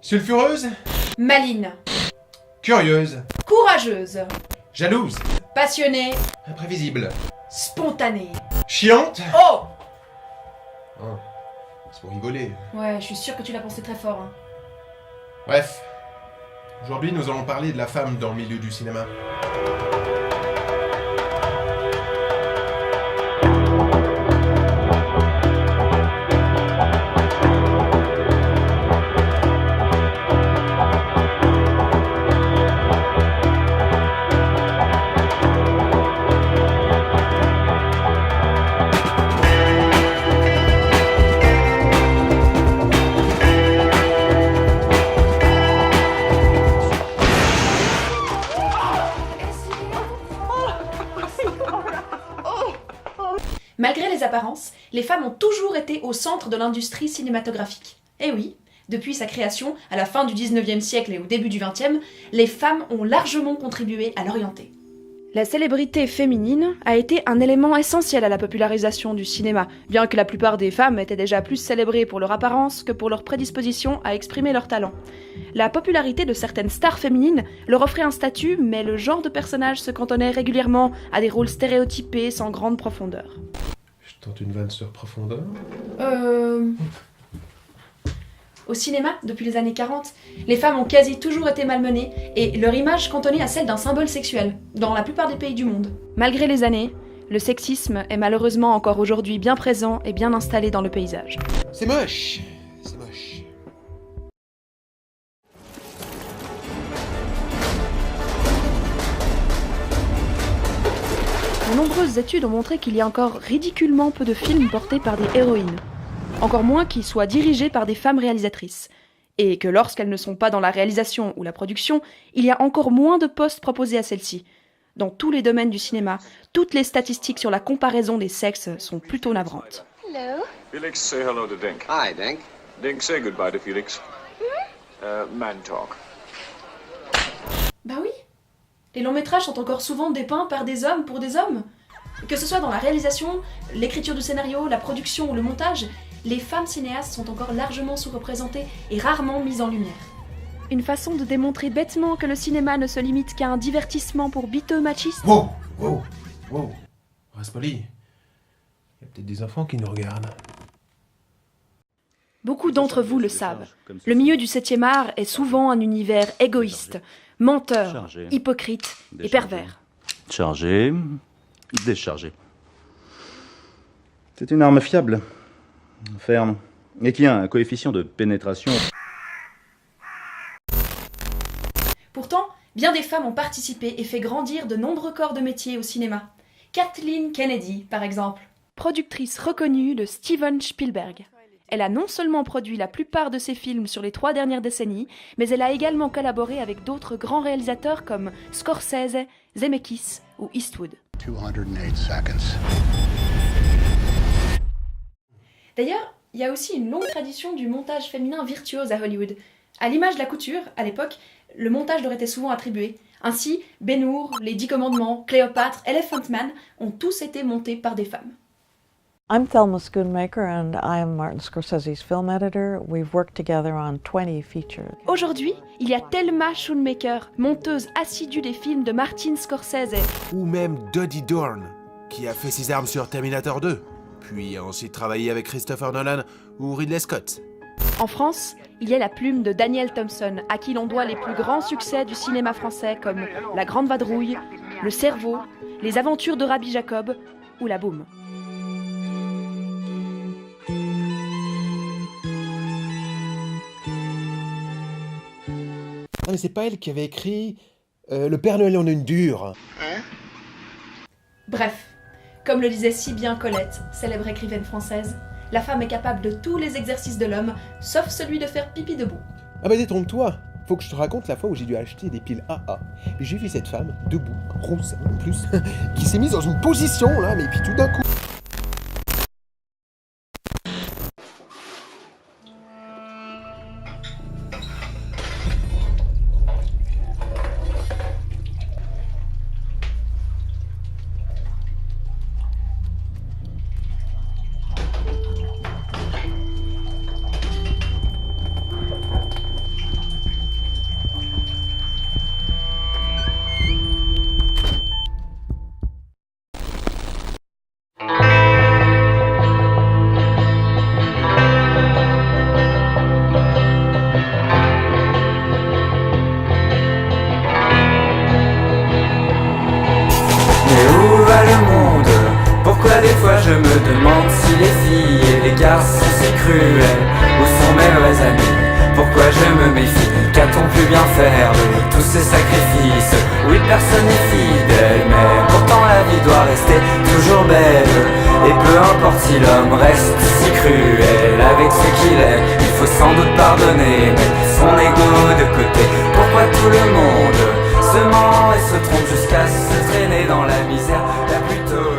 Sulfureuse? Maline. Curieuse? Courageuse. Jalouse? Passionnée. Imprévisible? Spontanée. Chiante? Oh! Oh, c'est pour rigoler. Ouais, je suis sûre que tu l'as pensé très fort. Hein. Bref, aujourd'hui nous allons parler de la femme dans le milieu du cinéma. Malgré les apparences, les femmes ont toujours été au centre de l'industrie cinématographique. Et oui, depuis sa création, à la fin du 19e siècle et au début du 20e, les femmes ont largement contribué à l'orienter. La célébrité féminine a été un élément essentiel à la popularisation du cinéma, bien que la plupart des femmes étaient déjà plus célébrées pour leur apparence que pour leur prédisposition à exprimer leur talent. La popularité de certaines stars féminines leur offrait un statut, mais le genre de personnage se cantonnait régulièrement à des rôles stéréotypés sans grande profondeur. Je tente une vanne sur profondeur. Au cinéma, depuis les années 40, les femmes ont quasi toujours été malmenées et leur image cantonnée à celle d'un symbole sexuel, dans la plupart des pays du monde. Malgré les années, le sexisme est malheureusement encore aujourd'hui bien présent et bien installé dans le paysage. C'est moche. C'est moche. De nombreuses études ont montré qu'il y a encore ridiculement peu de films portés par des héroïnes. Encore moins qu'ils soient dirigés par des femmes réalisatrices. Et que lorsqu'elles ne sont pas dans la réalisation ou la production, il y a encore moins de postes proposés à celles-ci. Dans tous les domaines du cinéma, toutes les statistiques sur la comparaison des sexes sont plutôt navrantes. Hello. Felix, say hello to Dink. Hi, Dink. Dink, say goodbye to Felix. Man talk. Bah oui, les longs métrages sont encore souvent dépeints par des hommes pour des hommes. Que ce soit dans la réalisation, l'écriture du scénario, la production ou le montage, les femmes cinéastes sont encore largement sous-représentées et rarement mises en lumière. Une façon de démontrer bêtement que le cinéma ne se limite qu'à un divertissement pour biteux machistes. Wow, wow, wow. Reste poli. Il y a peut-être des enfants qui nous regardent. Beaucoup d'entre vous le savent. Le milieu du 7e art est souvent un univers égoïste, menteur, hypocrite et pervers. Chargé, déchargé. C'est une arme fiable, ferme, et qui a un coefficient de pénétration. Pourtant, bien des femmes ont participé et fait grandir de nombreux corps de métier au cinéma. Kathleen Kennedy, par exemple, productrice reconnue de Steven Spielberg. Elle a non seulement produit la plupart de ses films sur les 3 dernières décennies, mais elle a également collaboré avec d'autres grands réalisateurs comme Scorsese, Zemeckis ou Eastwood. 208 seconds. D'ailleurs, il y a aussi une longue tradition du montage féminin virtuose à Hollywood. À l'image de la couture, à l'époque, le montage leur était souvent attribué. Ainsi, Ben-Hur, Les 10 Commandements, Cléopâtre, Elephant Man ont tous été montés par des femmes. I'm Thelma Schoonmaker and I am Martin Scorsese's film editor. We've worked together on 20 features. Aujourd'hui, il y a Thelma Schoonmaker, monteuse assidue des films de Martin Scorsese. Ou même Dodie Dorn, qui a fait ses armes sur Terminator 2, puis a ensuite travaillé avec Christopher Nolan ou Ridley Scott. En France, il y a la plume de Daniel Thompson, à qui l'on doit les plus grands succès du cinéma français comme La Grande Vadrouille, Le Cerveau, Les Aventures de Rabbi Jacob ou La Boum. Ah mais c'est pas elle qui avait écrit Le Père Noël en une dure. Bref, comme le disait si bien Colette, célèbre écrivaine française, la femme est capable de tous les exercices de l'homme, sauf celui de faire pipi debout. Ah bah détrompe-toi. Faut que je te raconte la fois où j'ai dû acheter des piles AA. Et j'ai vu cette femme, debout, rousse en plus, qui s'est mise dans une position là, mais puis tout d'un coup... je me demande si les filles et les garçons sont si cruels. Où sont mes vrais amis? Pourquoi je me méfie? Qu'a-t-on pu bien faire de tous ces sacrifices? Oui, personne n'est fidèle, mais pourtant la vie doit rester toujours belle. Et peu importe si l'homme reste si cruel avec ce qu'il est, il faut sans doute pardonner, mettre son ego de côté. Pourquoi tout le monde se ment et se trompe jusqu'à se traîner dans la misère? Là plutôt